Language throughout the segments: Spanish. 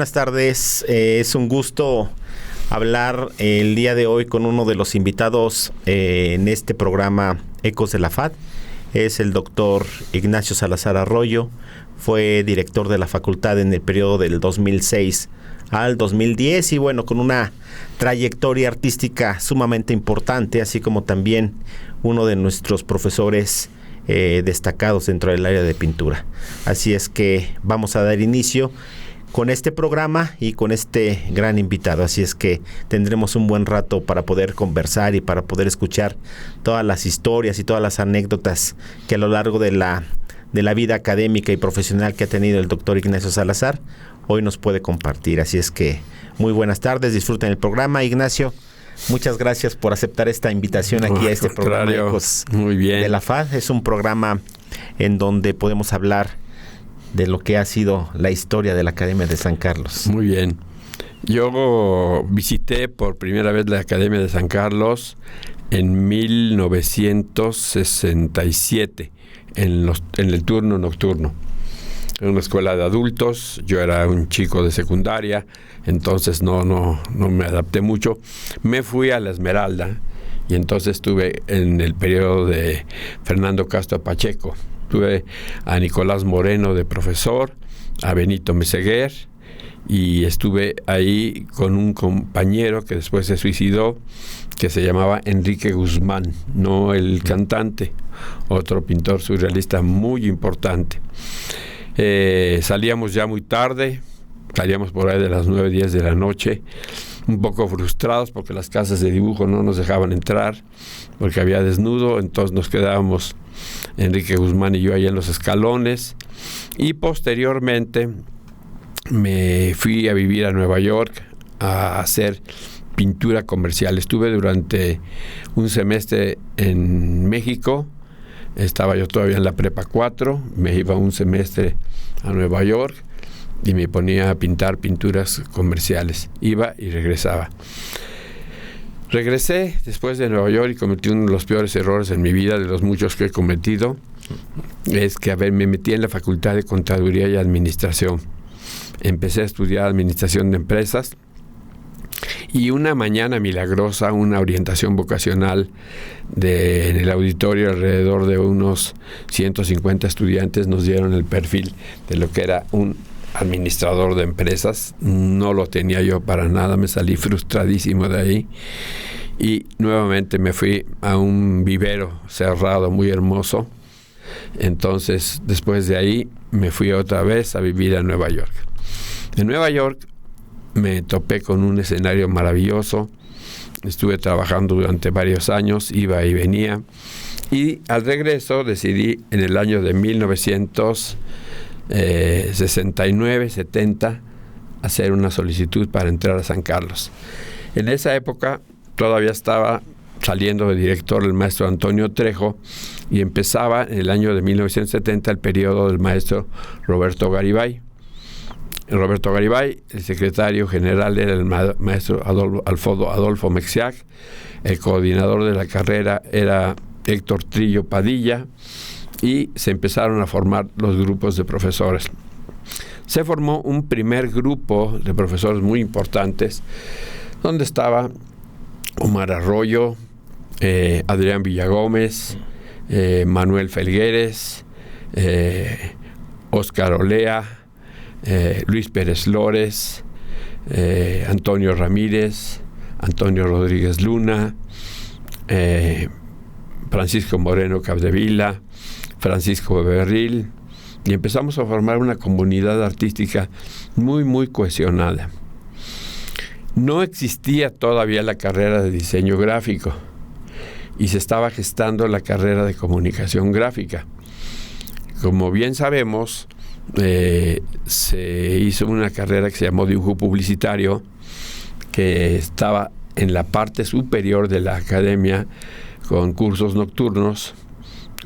buenas tardes. Es un gusto hablar el día de hoy con uno de los invitados en este programa Ecos de la FAD. Es el doctor Ignacio Salazar Arroyo. Fue director de la facultad en el periodo del 2006 al 2010 y bueno, con una trayectoria artística sumamente importante, así como también uno de nuestros profesores destacados dentro del área de pintura. Así es que vamos a dar inicio con este programa y con este gran invitado. Así es que tendremos un buen rato para poder conversar y para poder escuchar todas las historias y todas las anécdotas que a lo largo de la vida académica y profesional que ha tenido el doctor Ignacio Salazar hoy nos puede compartir. Así es que muy buenas tardes, disfruten el programa. Ignacio, muchas gracias por aceptar esta invitación aquí a este programa Ecos muy bien. de la FAD. Es un programa en donde podemos hablar de lo que ha sido la historia de la Academia de San Carlos. Muy bien. Yo visité por primera vez la Academia de San Carlos en 1967, en el turno nocturno. En una escuela de adultos, yo era un chico de secundaria, entonces no me adapté mucho. Me fui a la Esmeralda y entonces estuve en el periodo de Fernando Castro Pacheco. Tuve a Nicolás Moreno de profesor, a Benito Meseguer, y estuve ahí con un compañero que después se suicidó, que se llamaba Enrique Guzmán, no el cantante, otro pintor surrealista muy importante. Salíamos ya muy tarde, salíamos por ahí de las 9, 10 de la noche, un poco frustrados porque las casas de dibujo no nos dejaban entrar, porque había desnudo, entonces nos quedábamos Enrique Guzmán y yo ahí en los escalones, y posteriormente me fui a vivir a Nueva York a hacer pintura comercial. Estuve durante un semestre en México. Estaba yo todavía en la prepa 4, me iba un semestre a Nueva York y me ponía a pintar pinturas comerciales. Iba y regresaba. Regresé después de Nueva York y cometí uno de los peores errores en mi vida, de los muchos que he cometido, es que me metí en la Facultad de Contaduría y Administración. Empecé a estudiar Administración de Empresas. Y una mañana milagrosa, una orientación vocacional en el auditorio, alrededor de unos 150 estudiantes nos dieron el perfil de lo que era un administrador de empresas. No lo tenía yo para nada, me salí frustradísimo de ahí y nuevamente me fui a un vivero cerrado muy hermoso. Entonces, después de ahí me fui otra vez a vivir a Nueva York. En Nueva York me topé con un escenario maravilloso. Estuve trabajando durante varios años, iba y venía. Y al regreso decidí en el año de 1969-70 hacer una solicitud para entrar a San Carlos. En esa época todavía estaba saliendo de director el maestro Antonio Trejo y empezaba en el año de 1970 el periodo del maestro Roberto Garibay. Roberto Garibay, el secretario general era el maestro Adolfo Mexiac, el coordinador de la carrera era Héctor Trillo Padilla, y se empezaron a formar los grupos de profesores. Se formó un primer grupo de profesores muy importantes, donde estaba Omar Arroyo, Adrián Villagómez, Manuel Felgueres, Óscar Olea, Luis Pérez Lores, Antonio Ramírez, Antonio Rodríguez Luna, Francisco Moreno Capdevila, Francisco Beberril, y empezamos a formar una comunidad artística muy, muy cohesionada. No existía todavía la carrera de diseño gráfico y se estaba gestando la carrera de comunicación gráfica. Como bien sabemos, se hizo una carrera que se llamó dibujo publicitario, que estaba en la parte superior de la academia con cursos nocturnos,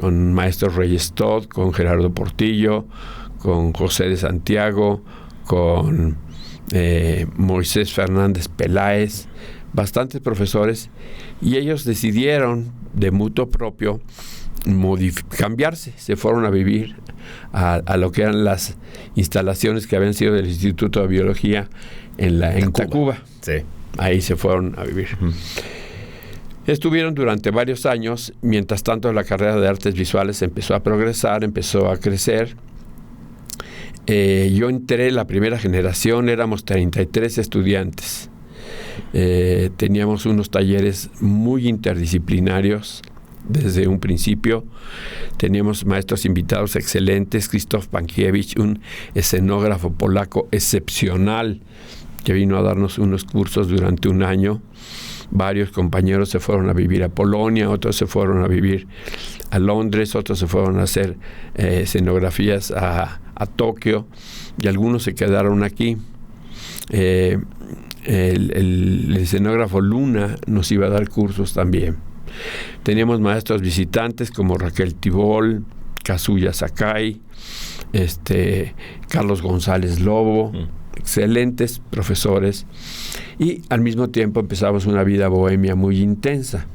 con maestro Reyes Todd, con Gerardo Portillo, con José de Santiago, con Moisés Fernández Peláez, bastantes profesores, y ellos decidieron de mutuo propio cambiarse, se fueron a vivir a lo que eran las instalaciones que habían sido del Instituto de Biología en Tacuba. Sí. Ahí se fueron a vivir. Estuvieron durante varios años. Mientras tanto, la carrera de artes visuales empezó a progresar, empezó a crecer. Yo entré la primera generación, éramos 33 estudiantes. Teníamos unos talleres muy interdisciplinarios desde un principio. Teníamos maestros invitados excelentes, Krzysztof Pankiewicz, un escenógrafo polaco excepcional que vino a darnos unos cursos durante un año. Varios compañeros se fueron a vivir a Polonia, otros se fueron a vivir a Londres, otros se fueron a hacer escenografías a Tokio, y algunos se quedaron aquí. El escenógrafo Luna nos iba a dar cursos también. Teníamos maestros visitantes como Raquel Tibol, Kazuya Sakai, Carlos González Lobo, excelentes profesores, y al mismo tiempo empezamos una vida bohemia muy intensa,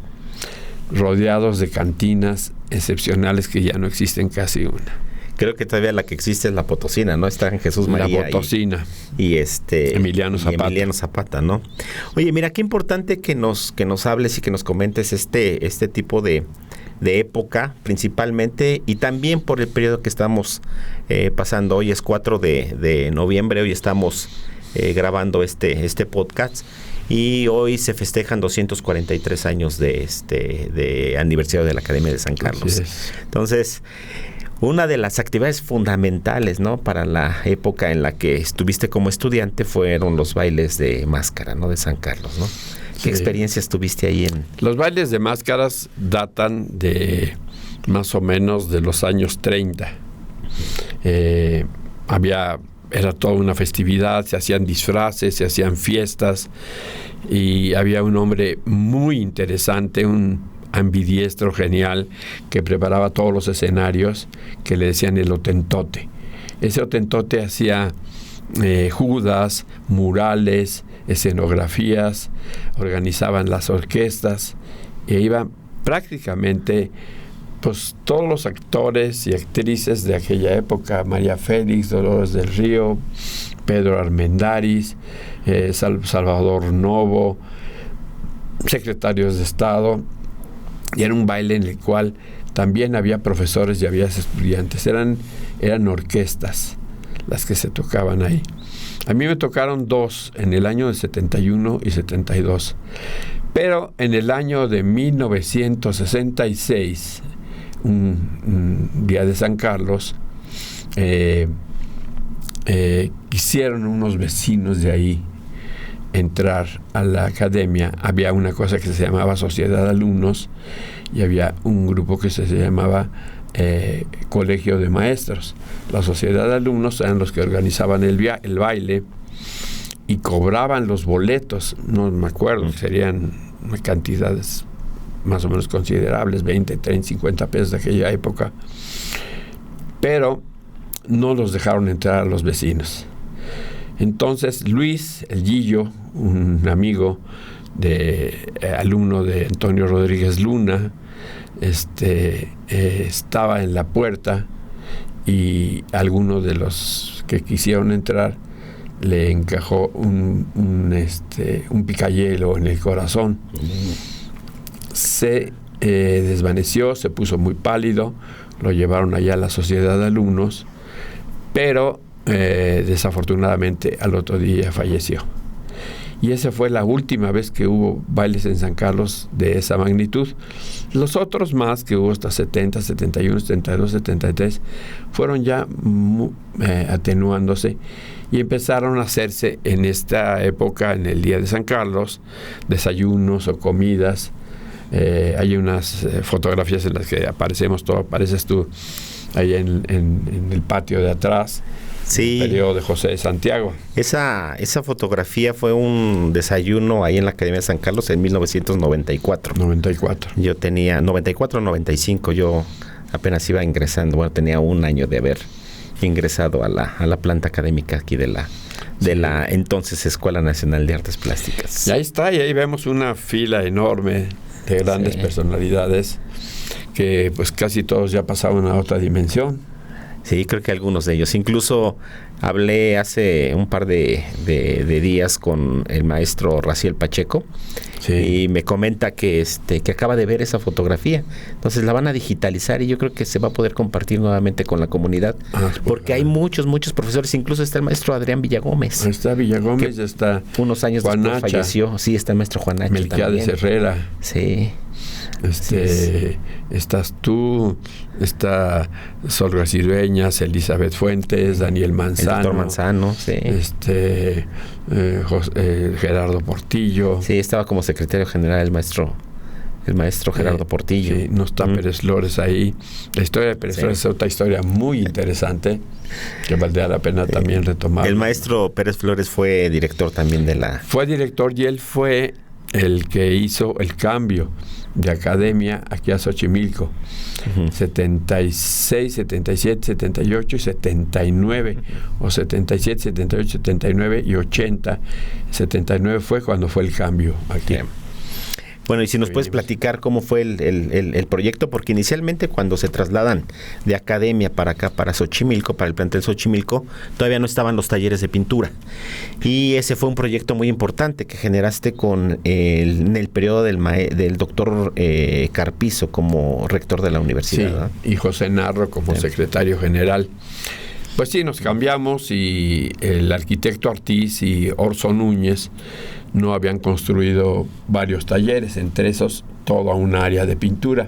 rodeados de cantinas excepcionales que ya no existen casi una. Creo que todavía la que existe es la Potosina, ¿no? Está en Jesús María. La Potosina. Y Emiliano Zapata. Emiliano Zapata, ¿no? Oye, mira, qué importante que nos hables y que nos comentes este tipo de época, principalmente, y también por el periodo que estamos pasando. Hoy es 4 de noviembre, hoy estamos grabando este podcast, y hoy se festejan 243 años de aniversario de la Academia de San Carlos. Entonces, una de las actividades fundamentales, ¿no?, para la época en la que estuviste como estudiante fueron los bailes de máscara, ¿no?, de San Carlos, ¿no? ¿Qué experiencias tuviste ahí en...? Los bailes de máscaras datan de más o menos de los años 30. Era toda una festividad, se hacían disfraces, se hacían fiestas, y había un hombre muy interesante, un ambidiestro genial, que preparaba todos los escenarios, que le decían el Otentote. Ese Otentote hacía judas, murales, escenografías, organizaban las orquestas, e iban prácticamente pues todos los actores y actrices de aquella época: María Félix, Dolores del Río, Pedro Armendáriz, Salvador Novo, secretarios de Estado. Y era un baile en el cual también había profesores y había estudiantes. Eran orquestas las que se tocaban ahí. A mí me tocaron 2 en el año de 71 y 72. Pero en el año de 1966, un día de San Carlos, quisieron unos vecinos de ahí entrar a la academia. Había una cosa que se llamaba Sociedad de Alumnos, y había un grupo que se llamaba Colegio de Maestros. La Sociedad de Alumnos eran los que organizaban el baile y cobraban los boletos. No me acuerdo, serían cantidades más o menos considerables, 20, 30, 50 pesos de aquella época, pero no los dejaron entrar a los vecinos. Entonces Luis, el Gillo, un amigo alumno de Antonio Rodríguez Luna, estaba en la puerta, y algunos de los que quisieron entrar le encajó un picayelo en el corazón. Se desvaneció, se puso muy pálido, lo llevaron allá a la Sociedad de Alumnos, pero desafortunadamente al otro día falleció. Y esa fue la última vez que hubo bailes en San Carlos de esa magnitud. Los otros más que hubo hasta 70, 71, 72, 73 fueron ya atenuándose, y empezaron a hacerse en esta época, en el día de San Carlos, desayunos o comidas. Hay unas fotografías en las que apareces tú ahí en el patio de atrás. Sí. El periodo de José de Santiago. Esa fotografía fue un desayuno ahí en la Academia de San Carlos en 1994. 94. Yo tenía 94 o 95, yo apenas iba ingresando. Bueno, tenía un año de haber ingresado a la planta académica aquí de la entonces Escuela Nacional de Artes Plásticas. Y ahí está, y ahí vemos una fila enorme de grandes personalidades que pues casi todos ya pasaban a otra dimensión. Sí, creo que algunos de ellos. Incluso hablé hace un par de días con el maestro Raciel Pacheco, y me comenta que acaba de ver esa fotografía. Entonces la van a digitalizar y yo creo que se va a poder compartir nuevamente con la comunidad, porque hay muchos profesores. Incluso está el maestro Adrián Villagómez. Está Villagómez, está unos años Juan después Nacha, falleció. Sí, está el maestro Juan Nacha Melquiades Herrera. Sí. Estás tú, está Solga Cirueñas, Elizabeth Fuentes, Daniel Manzano, el doctor Manzano, sí. Gerardo Portillo. Sí, estaba como secretario general el maestro Gerardo Portillo. Sí, no está Pérez Flores ahí. La historia de Pérez Flores es otra historia muy interesante que valdría la pena también retomar. El maestro Pérez Flores fue director también de la... Fue director y él fue el que hizo el cambio de academia aquí a Xochimilco. 76, 77, 78 y 79, o 77, 78, 79 y 80. 79 fue cuando fue el cambio aquí. Bien. Bueno, y si nos puedes platicar cómo fue el proyecto, porque inicialmente cuando se trasladan de academia para acá, para Xochimilco, para el plantel Xochimilco, todavía no estaban los talleres de pintura. Y ese fue un proyecto muy importante que generaste en el periodo del doctor Carpizo como rector de la universidad. Sí, y José Narro como secretario general. Pues sí, nos cambiamos y el arquitecto Ortiz y Orso Núñez no habían construido varios talleres, entre esos toda un área de pintura.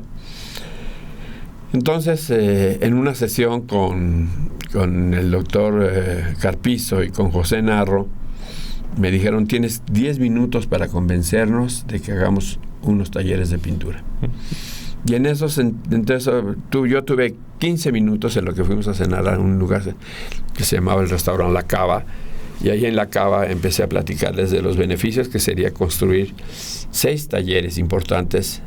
Entonces, en una sesión con el doctor Carpizo y con José Narro, me dijeron, tienes 10 minutos para convencernos de que hagamos unos talleres de pintura. Y en esos, entonces, yo tuve 15 minutos en lo que fuimos a cenar a un lugar que se llamaba el restaurante La Cava, y ahí en La Cava empecé a platicarles de los beneficios que sería construir 6 talleres importantes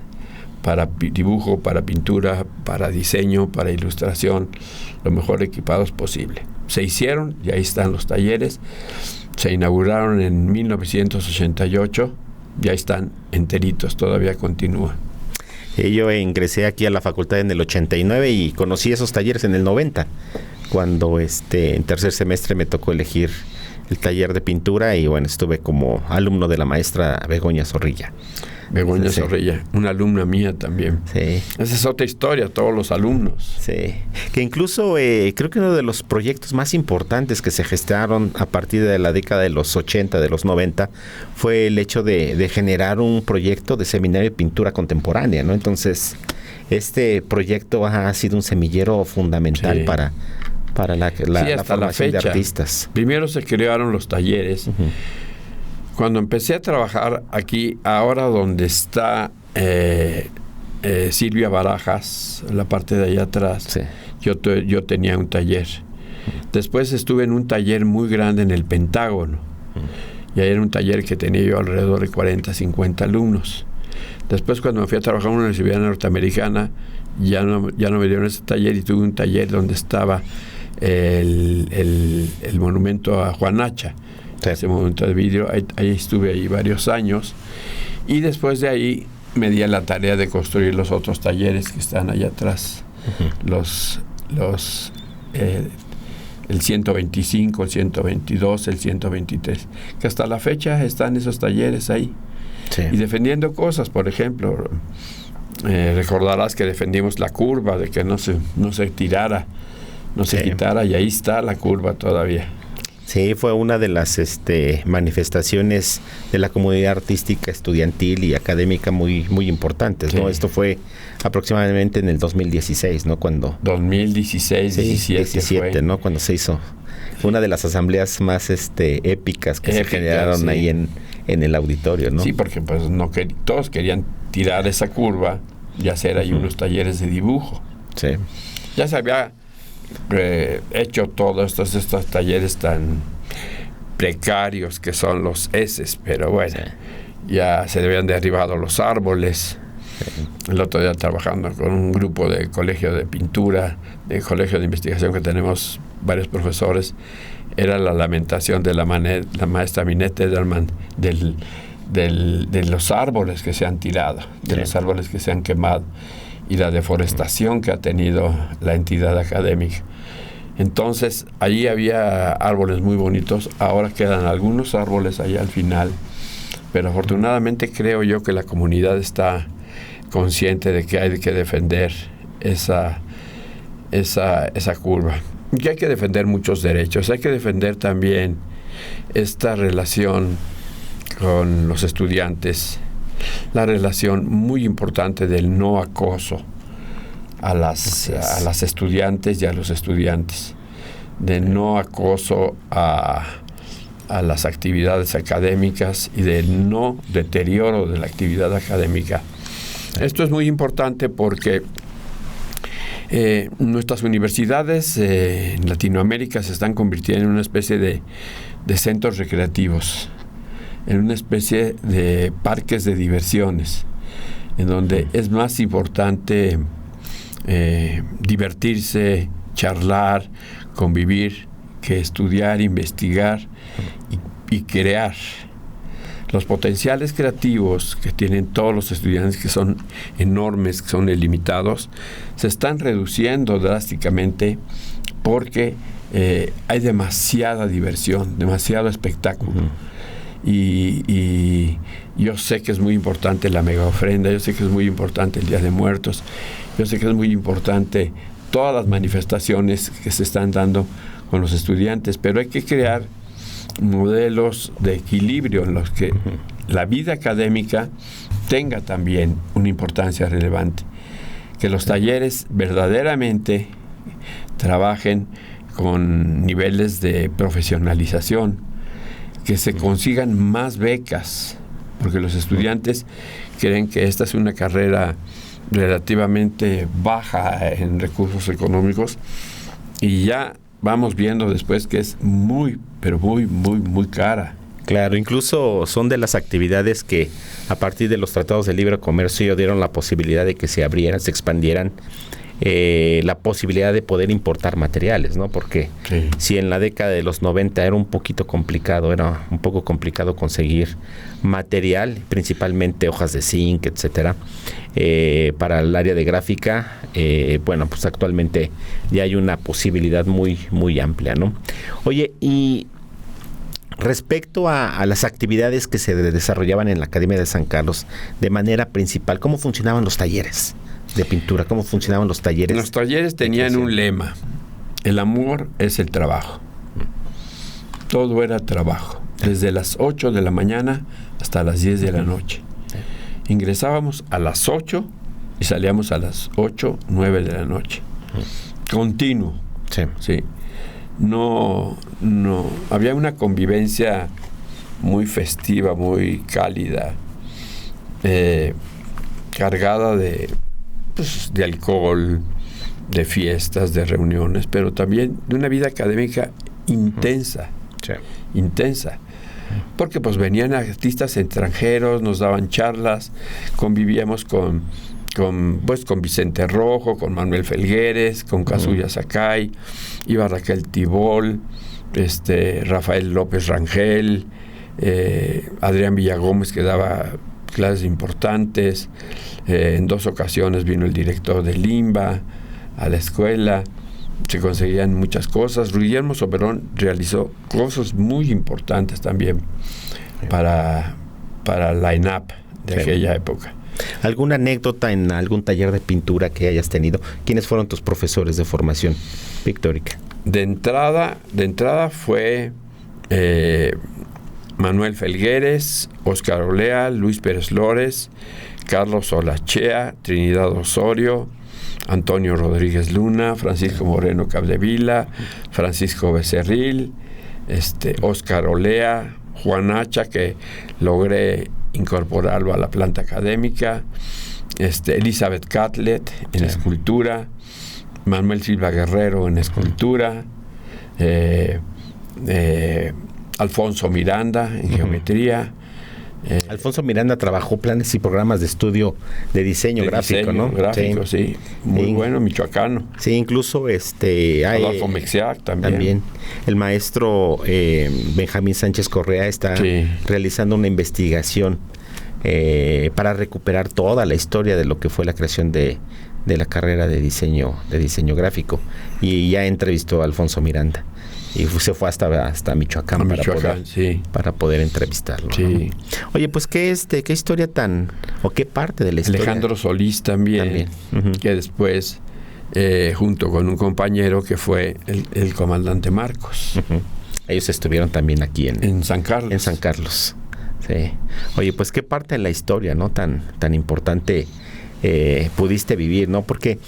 para dibujo, para pintura, para diseño, para ilustración, lo mejor equipados posible. Se hicieron y ahí están los talleres. Se inauguraron en 1988 y ahí están enteritos, todavía continúan. Yo ingresé aquí a la facultad en el 89 y conocí esos talleres en el 90, cuando en tercer semestre me tocó elegir el taller de pintura y bueno, estuve como alumno de la maestra Begoña Zorrilla. Begoña Zorrilla, una alumna mía también. Sí. Esa es otra historia, todos los alumnos. Sí, que incluso creo que uno de los proyectos más importantes que se gestaron a partir de la década de los 80, de los 90, fue el hecho de generar un proyecto de seminario de pintura contemporánea, ¿no? Entonces, este proyecto ha sido un semillero fundamental para la formación de artistas. Primero se crearon los talleres. Cuando empecé a trabajar aquí, ahora donde está Silvia Barajas, en la parte de allá atrás, yo tenía un taller. Después estuve en un taller muy grande en el Pentágono. Y ahí era un taller que tenía yo alrededor de 40, 50 alumnos. Después, cuando me fui a trabajar en una universidad norteamericana, ya no me dieron ese taller y tuve un taller donde estaba el monumento a Juan Nacha. Ese monumento de vidrio, ahí estuve ahí varios años y después de ahí me di a la tarea de construir los otros talleres que están allá atrás, el 125, el 122, el 123, que hasta la fecha están esos talleres ahí y defendiendo cosas. Por ejemplo, recordarás que defendimos la curva de que no se tirara, no se quitara, y ahí está la curva todavía. Sí, fue una de las manifestaciones de la comunidad artística, estudiantil y académica muy importantes, ¿no? Esto fue aproximadamente en el 2016, ¿no? 2016, 17 ¿no? Cuando se hizo una de las asambleas más épicas que se generaron ahí en el auditorio, ¿no? Sí, porque pues todos querían tirar esa curva y hacer ahí unos talleres de dibujo. Sí. Ya se había hecho todos estos talleres tan precarios que son los ESES, pero bueno, ya se habían derribado los árboles. El otro día, trabajando con un grupo de colegio de pintura, de colegio de investigación que tenemos varios profesores, era la lamentación de la maestra Minette Edelman de los árboles que se han tirado, de los árboles que se han quemado. y la deforestación que ha tenido la entidad académica. Entonces, allí había árboles muy bonitos, ahora quedan algunos árboles allá al final, pero afortunadamente creo yo que la comunidad está consciente de que hay que defender esa curva. Y que hay que defender muchos derechos, hay que defender también esta relación con los estudiantes, la relación muy importante del no acoso a las estudiantes y a los estudiantes, de no acoso a las actividades académicas y del no deterioro de la actividad académica. Esto es muy importante porque nuestras universidades en Latinoamérica se están convirtiendo en una especie de centros recreativos, en una especie de parques de diversiones, en donde es más importante divertirse, charlar, convivir, que estudiar, investigar y crear. Los potenciales creativos que tienen todos los estudiantes, que son enormes, que son ilimitados, se están reduciendo drásticamente porque hay demasiada diversión, demasiado espectáculo. Y yo sé que es muy importante la mega ofrenda, yo sé que es muy importante el Día de Muertos, yo sé que es muy importante todas las manifestaciones que se están dando con los estudiantes, pero hay que crear modelos de equilibrio en los que la vida académica tenga también una importancia relevante, que los talleres verdaderamente trabajen con niveles de profesionalización, que se consigan más becas, porque los estudiantes creen que esta es una carrera relativamente baja en recursos económicos, y ya vamos viendo después que es muy, pero muy, muy, muy cara. Claro, incluso son de las actividades que a partir de los tratados de libre comercio dieron la posibilidad de que se abrieran, se expandieran la posibilidad de poder importar materiales, ¿no? Porque sí, si en la década de los 90 era un poco complicado conseguir material, principalmente hojas de zinc, etcétera, para el área de gráfica, bueno, pues actualmente ya hay una posibilidad muy, muy amplia, ¿no? Oye, y respecto a las actividades que se desarrollaban en la Academia de San Carlos, de manera principal, ¿cómo funcionaban los talleres de pintura? ¿Cómo funcionaban los talleres? Los talleres tenían un lema: el amor es el trabajo. Todo era trabajo, desde las 8 de la mañana hasta las 10 de la noche. Ingresábamos a las 8 y salíamos a las 8, 9 de la noche. Continuo. Sí. Sí. No, había una convivencia muy festiva, muy cálida, cargada de alcohol, de fiestas, de reuniones, pero también de una vida académica intensa, intensa, porque pues venían artistas extranjeros, nos daban charlas, convivíamos con Vicente Rojo, con Manuel Felgueres, con Kazuya Sakai, iba Raquel Tibol, Rafael López Rangel, Adrián Villagómez, que daba clases importantes. En 2 ocasiones vino el director de Limba a la escuela, se conseguían muchas cosas. Guillermo Soberón realizó cosas muy importantes también para la ENAP de aquella época. ¿Alguna anécdota en algún taller de pintura que hayas tenido? ¿Quiénes fueron tus profesores de formación pictórica? De entrada fue Manuel Felgueres, Óscar Olea, Luis Pérez Lores, Carlos Olachea, Trinidad Osorio, Antonio Rodríguez Luna, Francisco Moreno Capdevila, Francisco Becerril, Óscar Olea, Juan Hacha, que logré incorporarlo a la planta académica, Elizabeth Catlett en escultura, Manuel Silva Guerrero en escultura, Alfonso Miranda en geometría. Alfonso Miranda trabajó planes y programas de estudio de diseño gráfico, ¿no? Gráfico, sí. Muy bueno, michoacano. Sí, incluso Adolfo Mexiac también. El maestro Benjamín Sánchez Correa está realizando una investigación para recuperar toda la historia de lo que fue la creación de la carrera de diseño gráfico, y ya entrevistó a Alfonso Miranda y se fue hasta Michoacán, para poder entrevistarlo. Sí. ¿No? Oye, pues qué historia o qué parte de la historia. Alejandro Solís también. Uh-huh. Que después, junto con un compañero que fue el comandante Marcos. Uh-huh. Ellos estuvieron también aquí en San Carlos. En San Carlos. Sí. Oye, pues qué parte de la historia, ¿no? Tan importante pudiste vivir, ¿no? Porque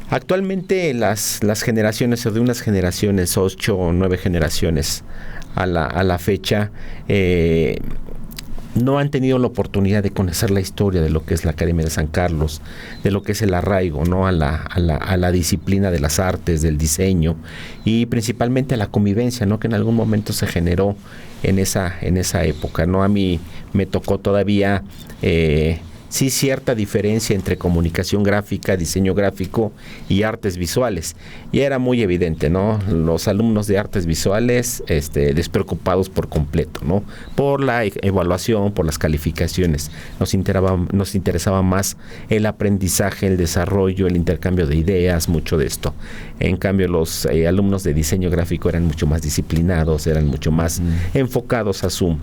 actualmente las generaciones, o de unas generaciones, 8 o 9 generaciones a la fecha, no han tenido la oportunidad de conocer la historia de lo que es la Academia de San Carlos, de lo que es el arraigo, ¿no? a la disciplina de las artes, del diseño, y principalmente a la convivencia, ¿no? Que en algún momento se generó en esa época, ¿no? A mí me tocó todavía sí cierta diferencia entre comunicación gráfica, diseño gráfico y artes visuales, y era muy evidente, ¿no? Los alumnos de artes visuales despreocupados por completo, ¿no? Por la evaluación, por las calificaciones. Nos interesaba más el aprendizaje, el desarrollo, el intercambio de ideas, mucho de esto. En cambio, los alumnos de diseño gráfico eran mucho más disciplinados, eran mucho más enfocados a su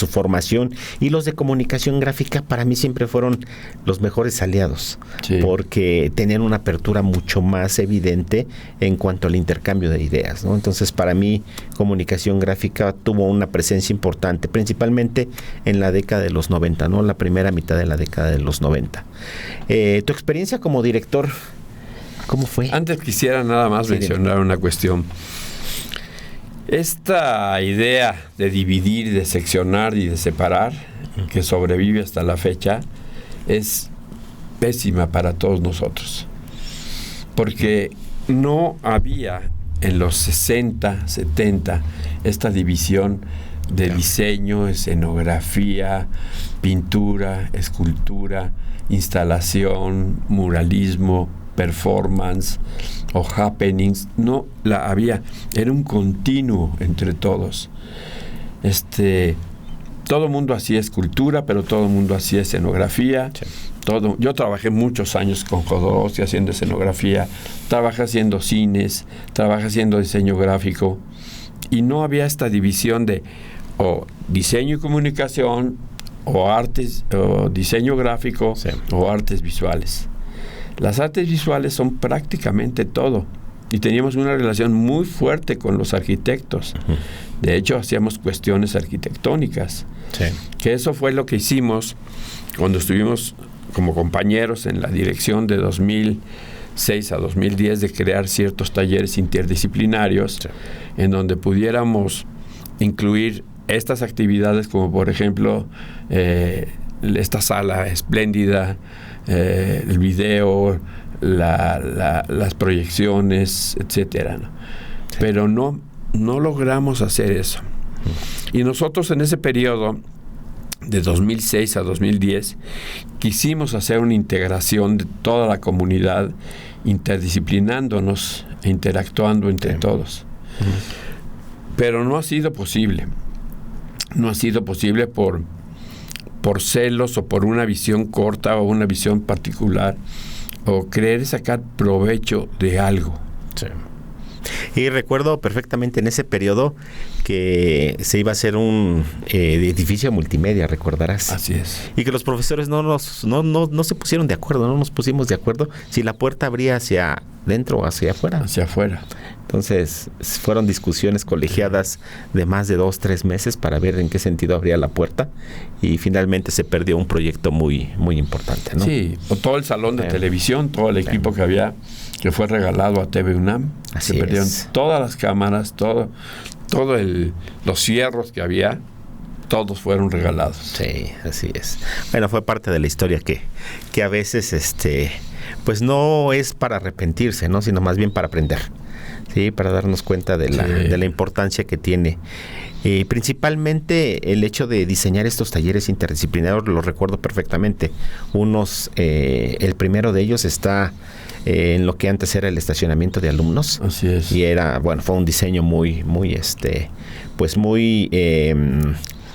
formación, y los de comunicación gráfica para mí siempre fueron los mejores aliados, sí, porque tenían una apertura mucho más evidente en cuanto al intercambio de ideas, ¿no? Entonces, para mí, comunicación gráfica tuvo una presencia importante, principalmente en la década de los 90, ¿no? La primera mitad de la década de los 90. ¿Tu experiencia como director, cómo fue? Antes quisiera nada más mencionar una cuestión. Esta idea de dividir, de seccionar y de separar, que sobrevive hasta la fecha, es pésima para todos nosotros. Porque no había en los 60, 70 esta división de diseño, escenografía, pintura, escultura, instalación, muralismo, performance o happenings. No la había, era un continuo entre todos. Todo el mundo hacía escultura, pero todo el mundo hacía escenografía. Sí. Yo trabajé muchos años con Jodorowsky haciendo escenografía, trabajé haciendo cines, trabajé haciendo diseño gráfico, y no había esta división de o diseño y comunicación, o artes, o diseño gráfico, sí, o artes visuales. Las artes visuales son prácticamente todo, y teníamos una relación muy fuerte con los arquitectos. Uh-huh. De hecho, hacíamos cuestiones arquitectónicas, sí, que eso fue lo que hicimos cuando estuvimos como compañeros en la dirección de 2006 a 2010, de crear ciertos talleres interdisciplinarios, sí, en donde pudiéramos incluir estas actividades, como por ejemplo esta sala espléndida, el video, las proyecciones, etcétera, ¿no? Sí. Pero no logramos hacer eso. Y nosotros en ese periodo de 2006 a 2010 quisimos hacer una integración de toda la comunidad, interdisciplinándonos e interactuando entre todos. Pero no ha sido posible. No ha sido posible por celos, o por una visión corta, o una visión particular, o querer sacar provecho de algo. Sí. Y recuerdo perfectamente en ese periodo que se iba a hacer un edificio multimedia, recordarás. Así es. Y que los profesores no se pusieron de acuerdo, no nos pusimos de acuerdo si la puerta abría hacia dentro o hacia afuera. Hacia afuera. Entonces fueron discusiones colegiadas de más de 2-3 meses para ver en qué sentido abría la puerta, y finalmente se perdió un proyecto muy, muy importante, ¿no? Sí, o todo el salón de televisión, todo el equipo que había, que fue regalado a TV UNAM. Así se perdieron es. Todas las cámaras, los cierros que había, todos fueron regalados. Sí, así es. Bueno, fue parte de la historia que a veces pues no es para arrepentirse, ¿no? Sino más bien para aprender. Sí, para darnos cuenta de la importancia que tiene. Principalmente el hecho de diseñar estos talleres interdisciplinarios, lo recuerdo perfectamente. El primero de ellos está en lo que antes era el estacionamiento de alumnos. Así es. Y fue un diseño muy, muy, pues muy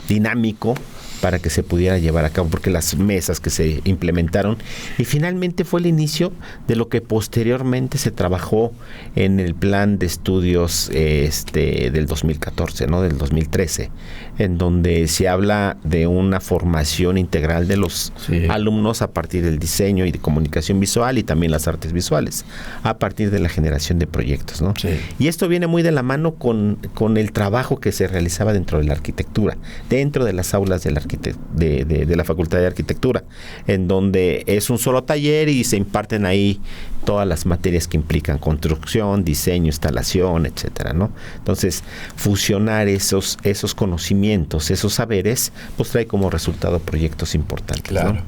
dinámico, para que se pudiera llevar a cabo, porque las mesas que se implementaron, y finalmente fue el inicio de lo que posteriormente se trabajó en el plan de estudios del 2014, ¿no? Del 2013, en donde se habla de una formación integral de los alumnos a partir del diseño y de comunicación visual y también las artes visuales, a partir de la generación de proyectos, ¿no? Sí. Y esto viene muy de la mano con el trabajo que se realizaba dentro de la arquitectura, dentro de las aulas de la Facultad de Arquitectura, en donde es un solo taller y se imparten ahí todas las materias que implican construcción, diseño, instalación, etcétera, ¿no? Entonces, fusionar esos conocimientos, esos saberes, pues trae como resultado proyectos importantes, claro, ¿no?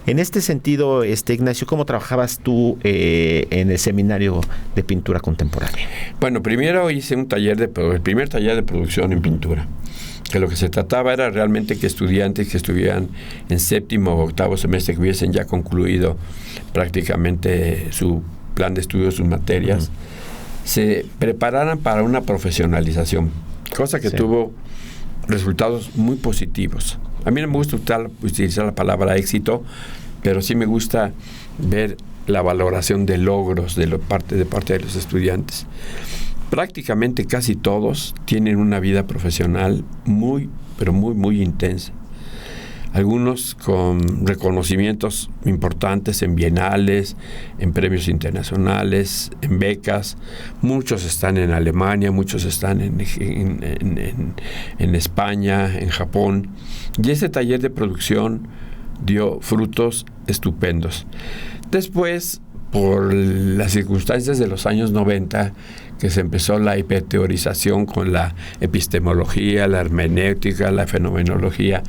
En este sentido, Ignacio, ¿cómo trabajabas tú en el seminario de pintura contemporánea? Bueno, primero hice el primer taller de producción en pintura, que lo que se trataba era realmente que estudiantes que estuvieran en séptimo o octavo semestre, que hubiesen ya concluido prácticamente su plan de estudio, sus materias, se prepararan para una profesionalización, cosa que tuvo resultados muy positivos. A mí no me gusta utilizar la palabra éxito, pero sí me gusta ver la valoración de logros de parte de los estudiantes. Prácticamente casi todos tienen una vida profesional muy, pero muy, muy intensa. Algunos con reconocimientos importantes en bienales, en premios internacionales, en becas. Muchos están en Alemania, muchos están en España, en Japón. Y ese taller de producción dio frutos estupendos. Después, por las circunstancias de los años 90, que se empezó la hiperteorización con la epistemología, la hermenéutica, la fenomenología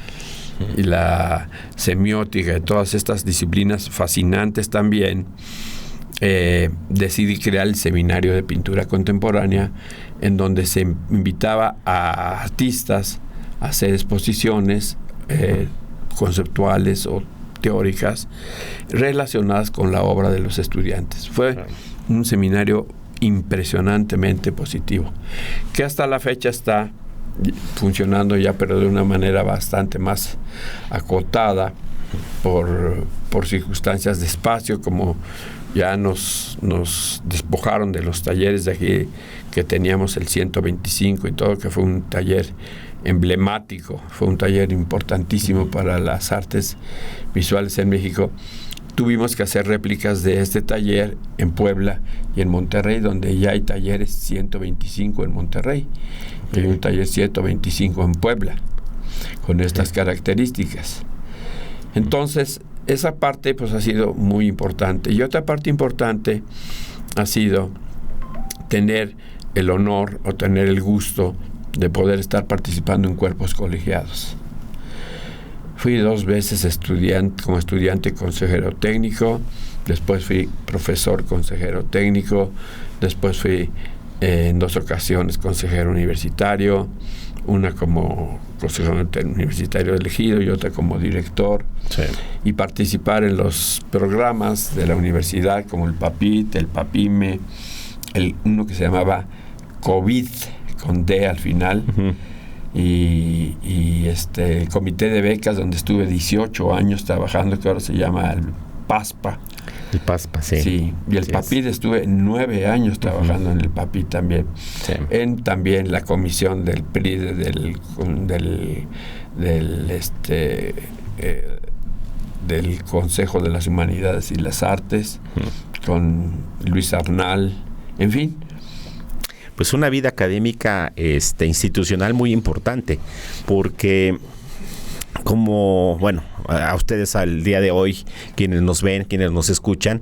y la semiótica, y todas estas disciplinas fascinantes también, decidí crear el Seminario de Pintura Contemporánea, en donde se invitaba a artistas a hacer exposiciones conceptuales o teóricas relacionadas con la obra de los estudiantes. Fue un seminario impresionantemente positivo, que hasta la fecha está funcionando ya, pero de una manera bastante más acotada por circunstancias de espacio, como ya nos despojaron de los talleres de aquí, que teníamos el 125 y todo, que fue un taller emblemático, fue un taller importantísimo para las artes visuales en México. Tuvimos que hacer réplicas de este taller en Puebla y en Monterrey, donde ya hay talleres 125 en Monterrey y hay un taller 125 en Puebla, con estas características. Entonces, esa parte pues ha sido muy importante. Y otra parte importante ha sido tener el honor o tener el gusto de poder estar participando en cuerpos colegiados. Fui 2 veces como estudiante consejero técnico, después fui profesor consejero técnico, después fui en 2 ocasiones consejero universitario, una como consejero universitario elegido y otra como director, y participar en los programas de la universidad como el PAPIT, el PAPIME, uno que se llamaba COVID, con D al final, y el comité de becas, donde estuve 18 años trabajando, que ahora se llama el PASPA. El PASPA, sí. Sí, y el PAPIT estuve 9 años trabajando en el PAPIT también. Sí. En también la comisión del PRI, del Consejo de las Humanidades y las Artes, con Luis Arnal, en fin. Pues una vida académica institucional muy importante, porque como, bueno, a ustedes al día de hoy, quienes nos ven, quienes nos escuchan,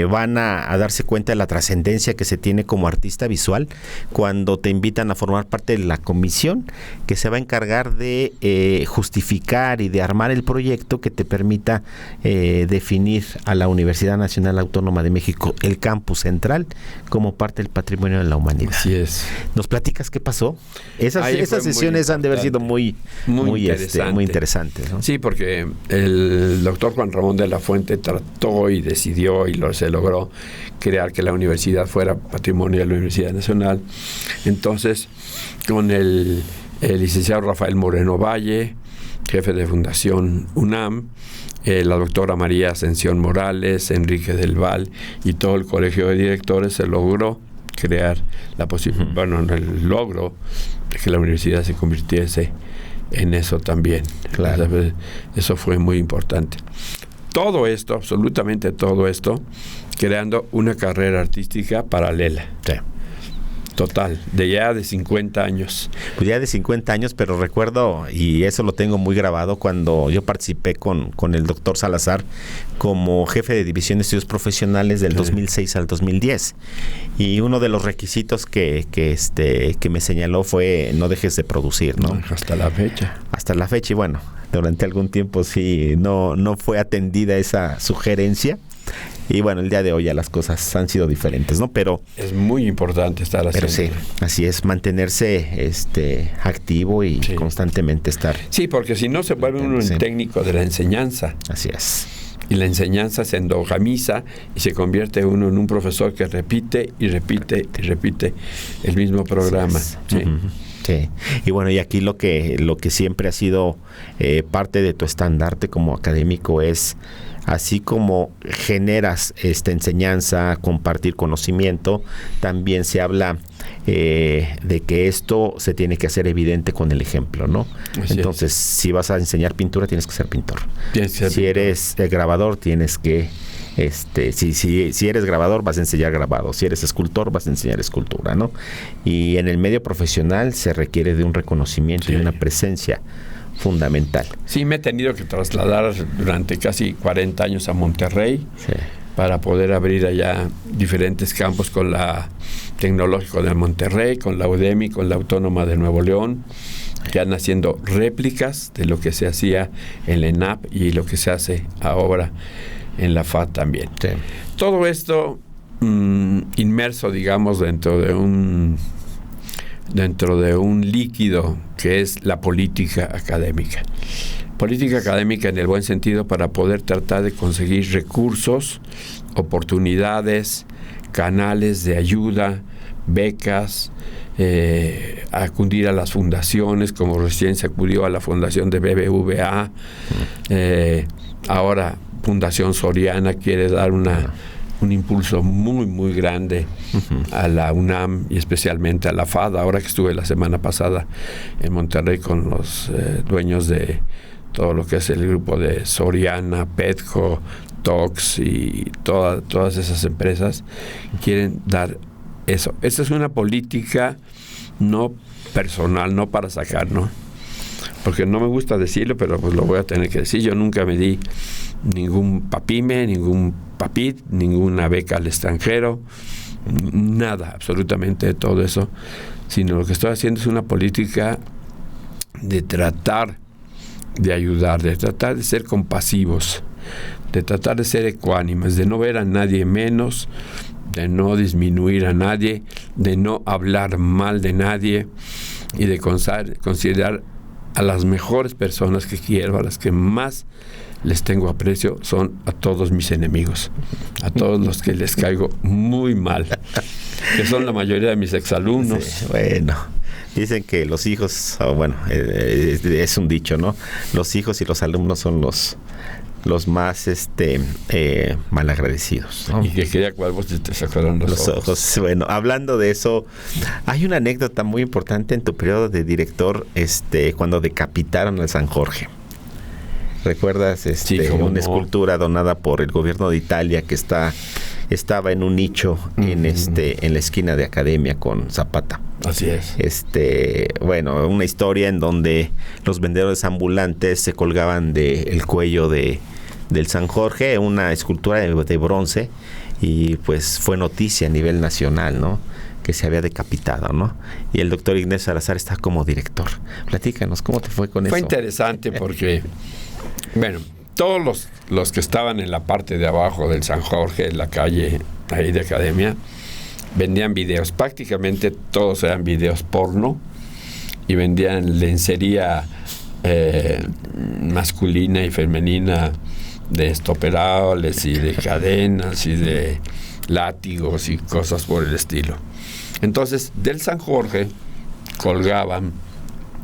van a darse cuenta de la trascendencia que se tiene como artista visual cuando te invitan a formar parte de la comisión que se va a encargar de justificar y de armar el proyecto que te permita definir a la Universidad Nacional Autónoma de México, el campus central, como parte del patrimonio de la humanidad. Así es. ¿Nos platicas qué pasó? Esas sesiones han de haber sido muy interesantes, ¿no? Sí, porque el doctor Juan Ramón de la Fuente trató y decidió y se logró crear que la universidad fuera patrimonio de la Universidad Nacional. Entonces, con el licenciado Rafael Moreno Valle, jefe de Fundación UNAM, la doctora María Ascensión Morales, Enrique del Val y todo el colegio de directores, se logró crear la posibilidad, el logro de que la universidad se convirtiese en eso también. Claro. Eso fue muy importante. Todo esto, absolutamente todo esto, creando una carrera artística paralela. Sí. Total, de 50 años. Pues ya de 50 años, pero recuerdo, y eso lo tengo muy grabado, cuando yo participé con el doctor Salazar como jefe de División de Estudios Profesionales del 2006 al 2010. Y uno de los requisitos que me señaló fue: no dejes de producir, ¿no? Hasta la fecha. Hasta la fecha, y bueno, durante algún tiempo sí no fue atendida esa sugerencia. Y bueno, el día de hoy ya las cosas han sido diferentes, ¿no? Pero es muy importante estar haciendo. Pero sí, así es, mantenerse activo y constantemente estar. Sí, porque si no se vuelve uno un técnico de la enseñanza. Así es. Y la enseñanza se endogamiza y se convierte uno en un profesor que repite y repite y repite el mismo programa. Sí. Sí. Y bueno, y aquí lo que siempre ha sido parte de tu estandarte como académico es: así como generas esta enseñanza, compartir conocimiento, también se habla de que esto se tiene que hacer evidente con el ejemplo, ¿no? Entonces, si vas a enseñar pintura, tienes que ser pintor. Si eres grabador, tienes que... si eres grabador, vas a enseñar grabado. Si eres escultor, vas a enseñar escultura, ¿no? Y en el medio profesional se requiere de un reconocimiento y una presencia fundamental. Sí, me he tenido que trasladar durante casi 40 años a Monterrey para poder abrir allá diferentes campos con la Tecnológico de Monterrey, con la UDEMI, con la Autónoma de Nuevo León, que han haciendo réplicas de lo que se hacía en la ENAP y lo que se hace ahora en la FAD también. Sí. Todo esto inmerso, digamos, dentro de un líquido que es la política académica. Política académica en el buen sentido, para poder tratar de conseguir recursos, oportunidades, canales de ayuda, becas, acudir a las fundaciones, como recién se acudió a la fundación de BBVA. Ahora Fundación Soriana quiere dar un impulso muy, muy grande a la UNAM y especialmente a la FAD. Ahora que estuve la semana pasada en Monterrey con los dueños de todo lo que es el grupo de Soriana, Petco, Tox y todas esas empresas, quieren dar eso. Esta es una política no personal, no para sacar, ¿no? Porque no me gusta decirlo, pero pues lo voy a tener que decir. Yo nunca me di ningún papime, ningún papit, ninguna beca al extranjero, nada, absolutamente de todo eso, sino lo que estoy haciendo es una política de tratar de ayudar, de tratar de ser compasivos, de tratar de ser ecuánimes, de no ver a nadie menos, de no disminuir a nadie, de no hablar mal de nadie y de considerar a las mejores personas que quiero, a las que más les tengo aprecio, son a todos mis enemigos, a todos los que les caigo muy mal, que son la mayoría de mis exalumnos. Sí, bueno, dicen que los hijos, es un dicho, ¿no? Los hijos y los alumnos son los más malagradecidos, ¿no? Y que quería cuál vos te sacaron los ojos. Bueno, hablando de eso, hay una anécdota muy importante en tu periodo de director, cuando decapitaron al San Jorge. ¿Recuerdas una escultura donada por el gobierno de Italia que estaba en un nicho en la esquina de Academia con Zapata? Así es. Una historia en donde los vendedores ambulantes se colgaban del cuello del San Jorge, una escultura de bronce, y pues fue noticia a nivel nacional, ¿no?, que se había decapitado, ¿no? Y el doctor Ignacio Salazar está como director. Platícanos, ¿cómo te fue con eso? Fue interesante porque, bueno, todos los que estaban en la parte de abajo del San Jorge, en la calle ahí de Academia, vendían videos. Prácticamente todos eran videos porno y vendían lencería masculina y femenina, de estoperoles y de cadenas y de látigos y cosas por el estilo. Entonces, del San Jorge colgaban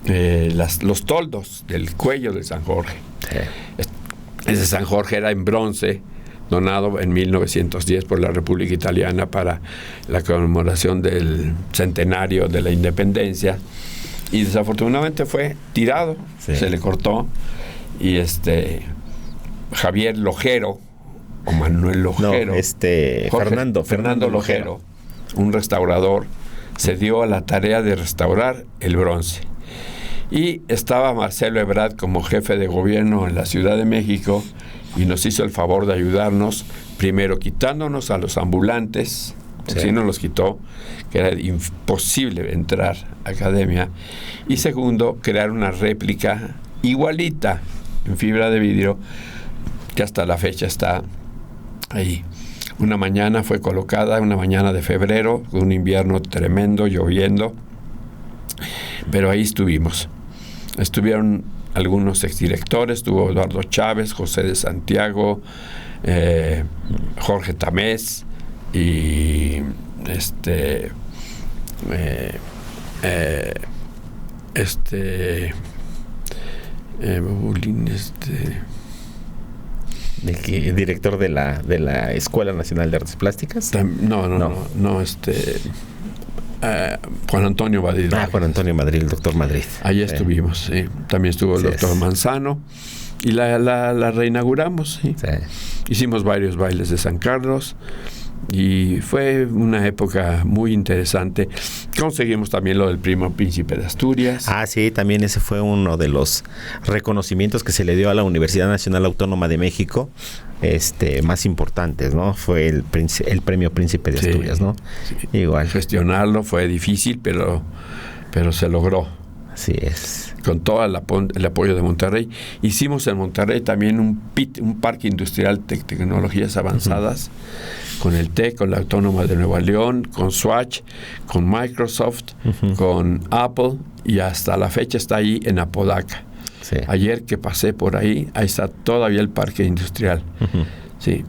los toldos del cuello de San Jorge. Sí. Ese San Jorge era en bronce, donado en 1910 por la República Italiana para la conmemoración del centenario de la independencia, y desafortunadamente fue tirado, sí. Se le cortó, y Javier Lojero o Manuel Lojero, Fernando Lojero, un restaurador, se dio a la tarea de restaurar el bronce. Y estaba Marcelo Ebrard como jefe de gobierno en la Ciudad de México, y nos hizo el favor de ayudarnos, primero quitándonos a los ambulantes, sí. Sí nos los quitó, que era imposible entrar a academia, y segundo, crear una réplica igualita en fibra de vidrio, que hasta la fecha está ahí. Una mañana fue colocada, una mañana de febrero, un invierno tremendo, lloviendo, pero ahí estuvimos. Estuvieron algunos exdirectores, estuvo Eduardo Chávez, José de Santiago, Jorge Tamés y ¿El director de la Escuela Nacional de Artes Plásticas? No, Juan Antonio Madrid. Juan Antonio Madrid, el doctor Madrid. Ahí estuvimos, sí. También estuvo el doctor Manzano, y la reinauguramos, sí. Sí. Hicimos varios bailes de San Carlos, y fue una época muy interesante. Conseguimos también lo del Primo Príncipe de Asturias. Sí, también ese fue uno de los reconocimientos que se le dio a la Universidad Nacional Autónoma de México, más importantes, ¿no? Fue el Premio Príncipe de Asturias, ¿no? Sí. Igual. Gestionarlo fue difícil, pero se logró. Así es. Con todo el apoyo de Monterrey. Hicimos en Monterrey también un parque industrial de tecnologías avanzadas, con el TEC, con la Autónoma de Nuevo León, con Swatch, con Microsoft, con Apple, y hasta la fecha está ahí en Apodaca. Sí. Ayer que pasé por ahí está todavía el parque industrial. Sí.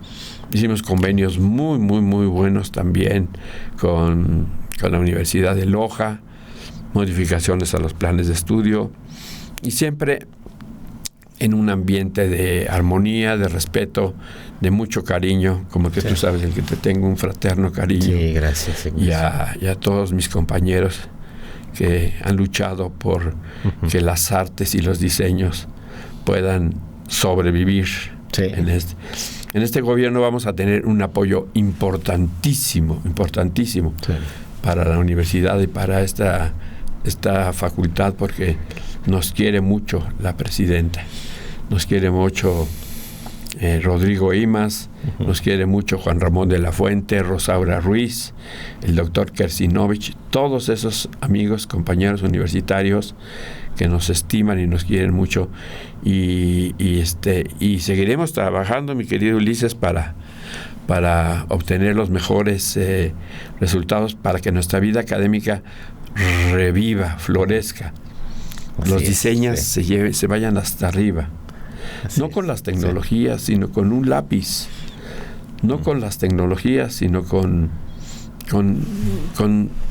Hicimos convenios muy, muy, muy buenos también con la Universidad de Loja, modificaciones a los planes de estudio, y siempre en un ambiente de armonía, de respeto, de mucho cariño, como que tú sabes, el que te tengo un fraterno cariño. Sí, gracias. Y a todos mis compañeros que han luchado por que las artes y los diseños puedan sobrevivir. Sí. En este gobierno vamos a tener un apoyo importantísimo, sí, para la universidad y para esta facultad, porque nos quiere mucho la presidenta, nos quiere mucho Rodrigo Imas, nos quiere mucho Juan Ramón de la Fuente, Rosaura Ruiz, el doctor Kersinovich, todos esos amigos, compañeros universitarios que nos estiman y nos quieren mucho, y seguiremos trabajando, mi querido Ulises, para obtener los mejores resultados, para que nuestra vida académica reviva, florezca. Los diseños se vayan hasta arriba. No con las tecnologías, sino con un lápiz. No con las tecnologías, sino con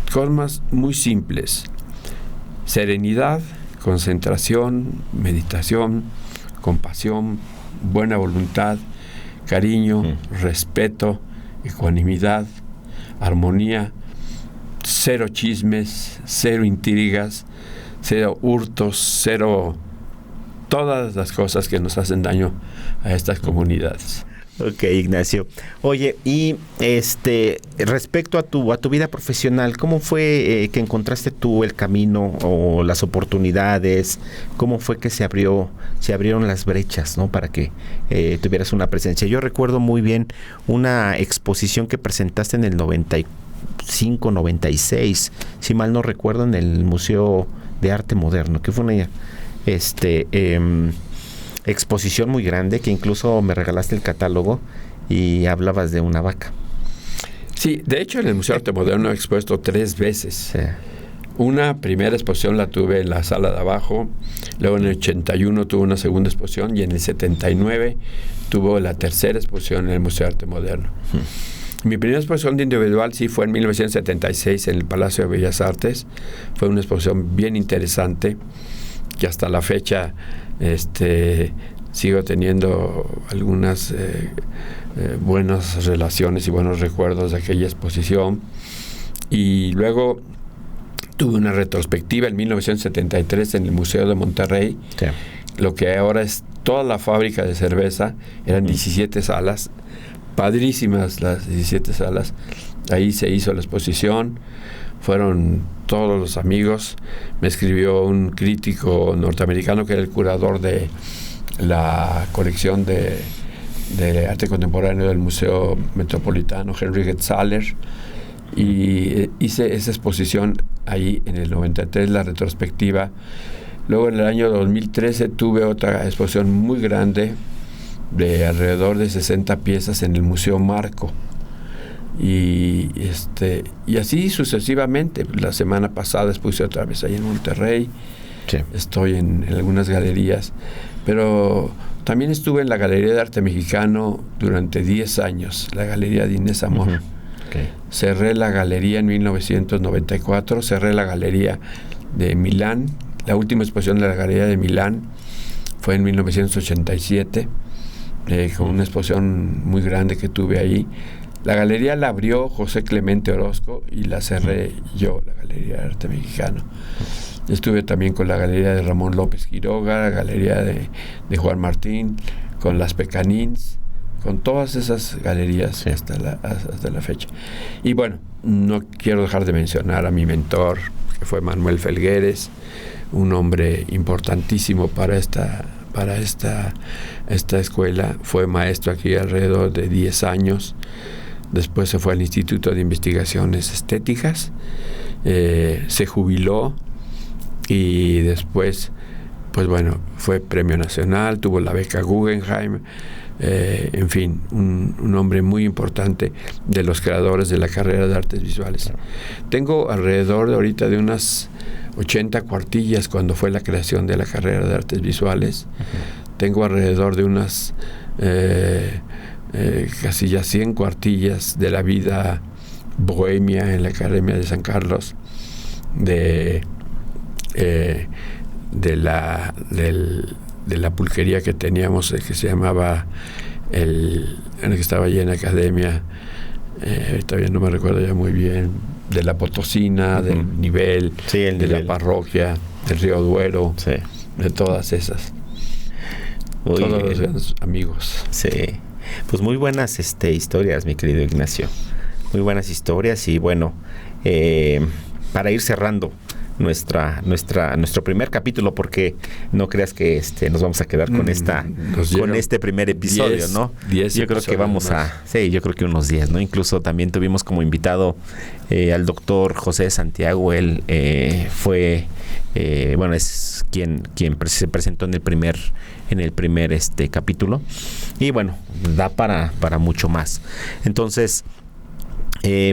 formas muy simples. Serenidad, concentración, meditación, compasión, buena voluntad, cariño, respeto, ecuanimidad, armonía, cero chismes, cero intrigas, cero hurtos, cero todas las cosas que nos hacen daño a estas comunidades. Ok, Ignacio. Oye, y respecto a tu vida profesional, ¿cómo fue que encontraste tú el camino o las oportunidades? ¿Cómo fue que se abrieron las brechas, ¿no? Para que tuvieras una presencia? Yo recuerdo muy bien una exposición que presentaste en el 95, 96, si mal no recuerdo, en el Museo de Arte Moderno, que fue una exposición muy grande, que incluso me regalaste el catálogo y hablabas de una vaca. Sí, de hecho en el Museo de Arte Moderno he expuesto 3 veces. Sí. Una primera exposición la tuve en la sala de abajo, luego en el 81 tuve una segunda exposición, y en el 79 tuvo la tercera exposición en el Museo de Arte Moderno. Mi primera exposición de individual sí fue en 1976 en el Palacio de Bellas Artes. Fue una exposición bien interesante que hasta la fecha sigo teniendo algunas buenas relaciones y buenos recuerdos de aquella exposición. Y luego tuve una retrospectiva en 1973 en el Museo de Monterrey. Sí. Lo que ahora es toda la fábrica de cerveza. Eran 17 salas, padrísimas las 17 salas. Ahí se hizo la exposición, fueron todos los amigos. Me escribió un crítico norteamericano que era el curador de la colección de arte contemporáneo del Museo Metropolitano, Henry Getzhaler, y hice esa exposición ahí en el 93, la retrospectiva. Luego en el año 2013 tuve otra exposición muy grande de alrededor de 60 piezas en el Museo Marco, y así sucesivamente. La semana pasada expuse otra vez ahí en Monterrey. Sí. Estoy en algunas galerías, pero también estuve en la Galería de Arte Mexicano durante 10 años, la Galería de Inés Amor. Uh-huh. Okay. Cerré la galería en 1994, cerré la Galería de Milán. La última exposición de la Galería de Milán fue en 1987, con una exposición muy grande que tuve ahí. La galería la abrió José Clemente Orozco y la cerré yo, la Galería de Arte Mexicano. Estuve también con la Galería de Ramón López Quiroga, la Galería de Juan Martín, con las Pecanins, con todas esas galerías, sí, hasta la fecha. Y bueno, no quiero dejar de mencionar a mi mentor, que fue Manuel Felgueres, un hombre importantísimo para esta escuela. Fue maestro aquí alrededor de 10 años. Después se fue al Instituto de Investigaciones Estéticas, se jubiló, y después, pues bueno, fue premio nacional, tuvo la beca Guggenheim, en fin, un hombre muy importante de los creadores de la carrera de artes visuales. Tengo alrededor de ahorita de unas 80 cuartillas cuando fue la creación de la carrera de artes visuales. Tengo alrededor de unas casi ya 100 cuartillas de la vida bohemia en la Academia de San Carlos, de la pulquería que teníamos, que se llamaba el que estaba allí en la academia, todavía no me recuerdo ya muy bien, de la Potosina, uh-huh, del nivel, sí, de nivel, la parroquia, del Río Duero, sí, de todas esas. Todos los amigos. Sí, pues muy buenas historias, mi querido Ignacio, muy buenas historias. Y bueno, para ir cerrando nuestro primer capítulo, porque no creas que nos vamos a quedar con este primer episodio, 10, ¿no? 10 yo creo que vamos más. Yo creo que unos 10, ¿no? Incluso también tuvimos como invitado al doctor José Santiago. Él fue es quien se presentó en el primer capítulo, y bueno, da para mucho más. Entonces,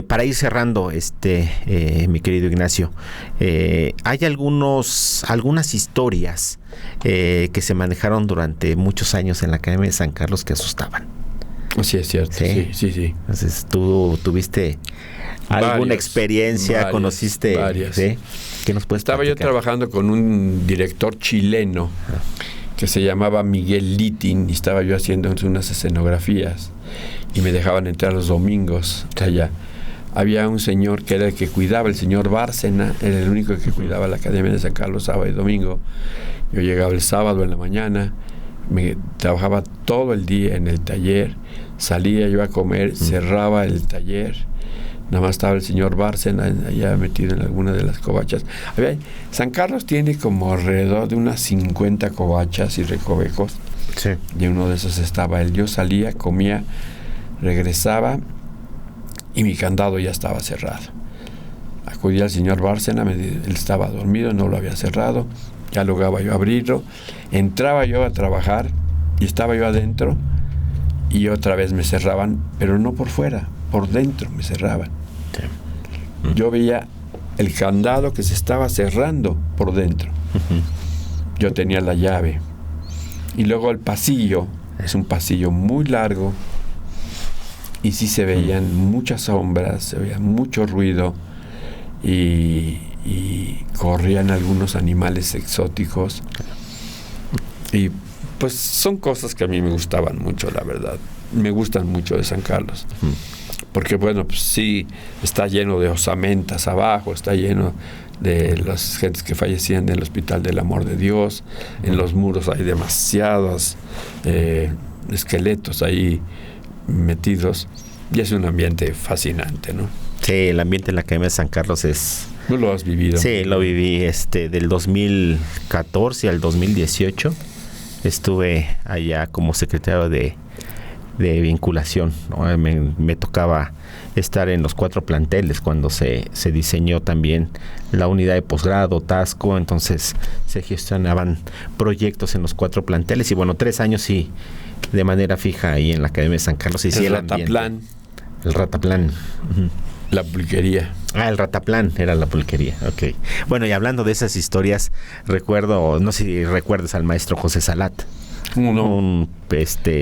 para ir cerrando, mi querido Ignacio, hay algunas historias que se manejaron durante muchos años en la Academia de San Carlos que asustaban. Sí, es cierto. Sí. Entonces, ¿tú tuviste alguna experiencia? ¿Conociste? Varias. ¿Sí? ¿Qué nos puedes Estaba platicar? Yo trabajando con un director chileno que se llamaba Miguel Littin, y estaba yo haciendo unas escenografías, y me dejaban entrar los domingos allá. Había un señor que era el que cuidaba, el señor Bárcena, era el único que cuidaba la Academia de San Carlos sábado y domingo. Yo llegaba el sábado en la mañana, trabajaba todo el día en el taller, salía yo a comer, cerraba el taller, nada más estaba el señor Bárcena allá metido en alguna de las covachas. San Carlos tiene como alrededor de unas 50 covachas y recovecos. Sí. Y uno de esos estaba él. Yo salía, comía, regresaba, y mi candado ya estaba cerrado. Acudía al señor Bárcena, él estaba dormido, no lo había cerrado, ya lograba yo abrirlo, entraba yo a trabajar y estaba yo adentro, y otra vez me cerraban, pero no por fuera, por dentro me cerraban. Sí. Yo veía el candado que se estaba cerrando por dentro. Uh-huh. Yo tenía la llave. Y luego el pasillo, es un pasillo muy largo, y sí se veían muchas sombras, se veía mucho ruido y corrían algunos animales exóticos. Y pues son cosas que a mí me gustaban mucho, la verdad. Me gustan mucho de San Carlos. Porque bueno, pues sí, está lleno de osamentas abajo, está lleno de las gentes que fallecían en el Hospital del Amor de Dios. En los muros hay demasiados esqueletos ahí metidos, y es un ambiente fascinante, ¿no? Sí, el ambiente en la Academia de San Carlos es... ¿Tú lo has vivido? Sí, lo viví del 2014 al 2018. Estuve allá como secretario de vinculación, ¿no? Me tocaba estar en los 4 planteles cuando se diseñó también la unidad de posgrado, Tasco. Entonces se gestionaban proyectos en los 4 planteles y bueno, 3 años sí, de manera fija ahí en la Academia de San Carlos. Y el Rataplán. El Rataplán. Uh-huh. La pulquería. El Rataplán era la pulquería, ok. Bueno, y hablando de esas historias, recuerdo, no sé si recuerdas al maestro José Salat. No. Un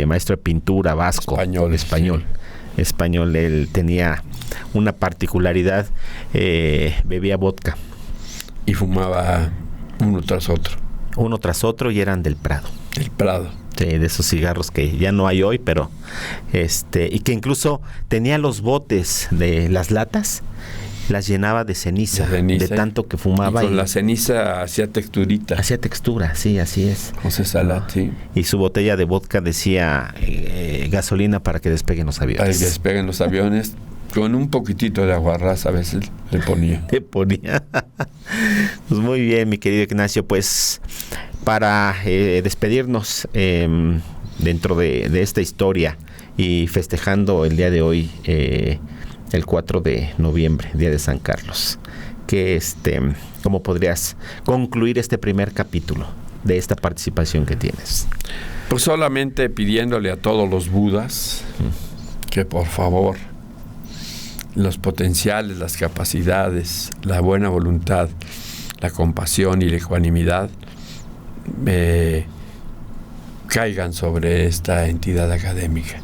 maestro de pintura vasco. Español. Sí. Español. Él tenía una particularidad, bebía vodka. Y fumaba uno tras otro y eran del Prado. El Prado. Sí, de esos cigarros que ya no hay hoy, pero y que incluso tenía los botes de las latas, las llenaba de ceniza de tanto que fumaba. Y con la ceniza hacía texturita. Hacía textura, sí, así es. José Salat, sí. Y su botella de vodka decía gasolina para que despeguen los aviones. Para que despeguen los aviones. Con un poquitito de aguarrás a veces le ponía. Pues muy bien, mi querido Ignacio, pues para despedirnos dentro de esta historia y festejando el día de hoy, el 4 de noviembre, Día de San Carlos, que ¿cómo podrías concluir este primer capítulo de esta participación que tienes? Pues solamente pidiéndole a todos los budas que por favor los potenciales, las capacidades, la buena voluntad, la compasión y la ecuanimidad caigan sobre esta entidad académica,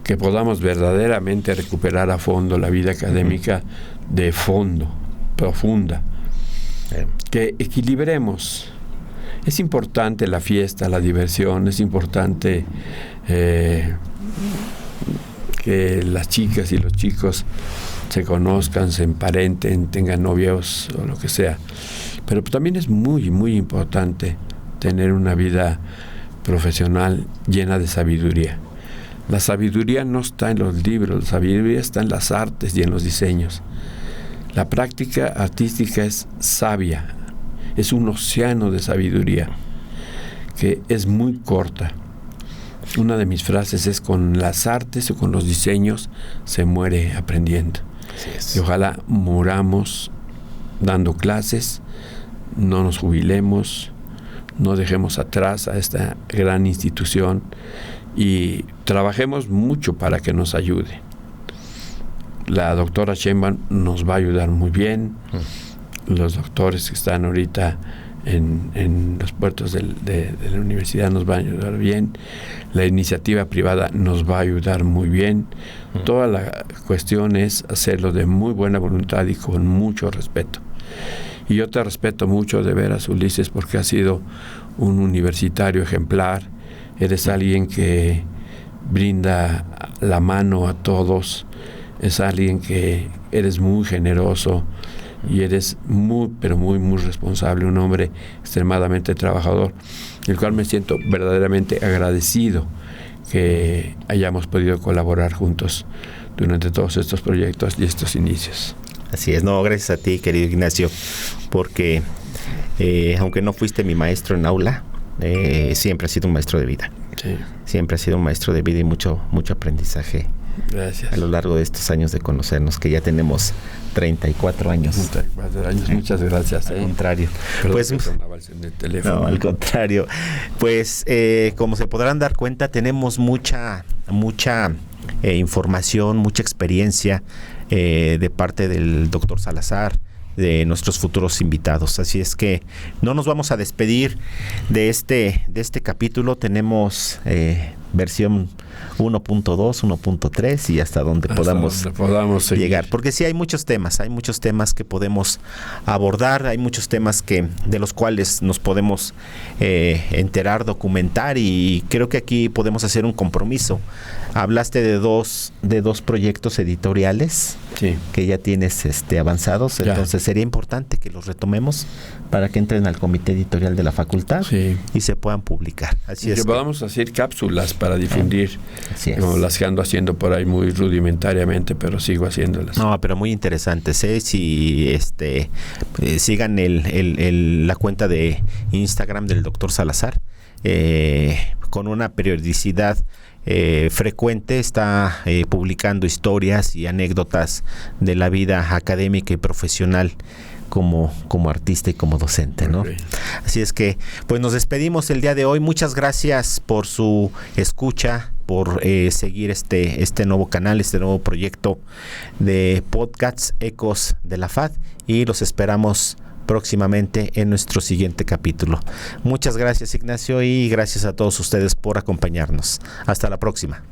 que podamos verdaderamente recuperar a fondo la vida académica de fondo, profunda, que equilibremos. Es importante la fiesta, la diversión, es importante que las chicas y los chicos se conozcan, se emparenten, tengan novios o lo que sea. Pero también es muy, muy importante tener una vida profesional llena de sabiduría. La sabiduría no está en los libros, la sabiduría está en las artes y en los diseños. La práctica artística es sabia, es un océano de sabiduría que es muy corta. Una de mis frases es: con las artes o con los diseños se muere aprendiendo. Y ojalá muramos dando clases, no nos jubilemos, no dejemos atrás a esta gran institución y trabajemos mucho para que nos ayude. La doctora Sheinbaum nos va a ayudar muy bien, los doctores que están ahorita en los puertos de la universidad nos van a ayudar bien, la iniciativa privada nos va a ayudar muy bien. Toda la cuestión es hacerlo de muy buena voluntad y con mucho respeto. Y yo te respeto mucho de veras, Ulises, porque has sido un universitario ejemplar, eres alguien que brinda la mano a todos, es alguien que eres muy generoso y eres muy, pero muy, muy responsable, un hombre extremadamente trabajador, el cual me siento verdaderamente agradecido que hayamos podido colaborar juntos durante todos estos proyectos y estos inicios. Así es, no, gracias a ti, querido Ignacio, porque aunque no fuiste mi maestro en aula, siempre has sido un maestro de vida. Sí. Siempre has sido un maestro de vida y mucho aprendizaje. Gracias. A lo largo de estos años de conocernos, que ya tenemos 34 años. 34 años, muchas gracias. Al contrario. Pues, en el teléfono. No, al contrario. Pues, como se podrán dar cuenta, tenemos mucha información, mucha experiencia de parte del doctor Salazar, de nuestros futuros invitados. Así es que no nos vamos a despedir de este capítulo. Tenemos versión 1.2, 1.3 y hasta donde podamos llegar. Porque sí hay muchos temas que podemos abordar, hay muchos temas de los cuales nos podemos enterar, documentar, y creo que aquí podemos hacer un compromiso. Hablaste de dos proyectos editoriales que ya tienes avanzados, entonces sería importante que los retomemos para que entren al comité editorial de la facultad y se puedan publicar. Así es. Que podamos hacer cápsulas para difundir, como las que ando haciendo por ahí muy rudimentariamente, pero sigo haciéndolas. No, pero muy interesantes. Si sigan la cuenta de Instagram del doctor Salazar, con una periodicidad frecuente está publicando historias y anécdotas de la vida académica y profesional como artista y como docente, ¿no? Okay. Así es que, pues nos despedimos el día de hoy. Muchas gracias por su escucha, por seguir este nuevo canal, este nuevo proyecto de podcasts Ecos de la FAD, y los esperamos próximamente en nuestro siguiente capítulo. Muchas gracias, Ignacio, y gracias a todos ustedes por acompañarnos. Hasta la próxima.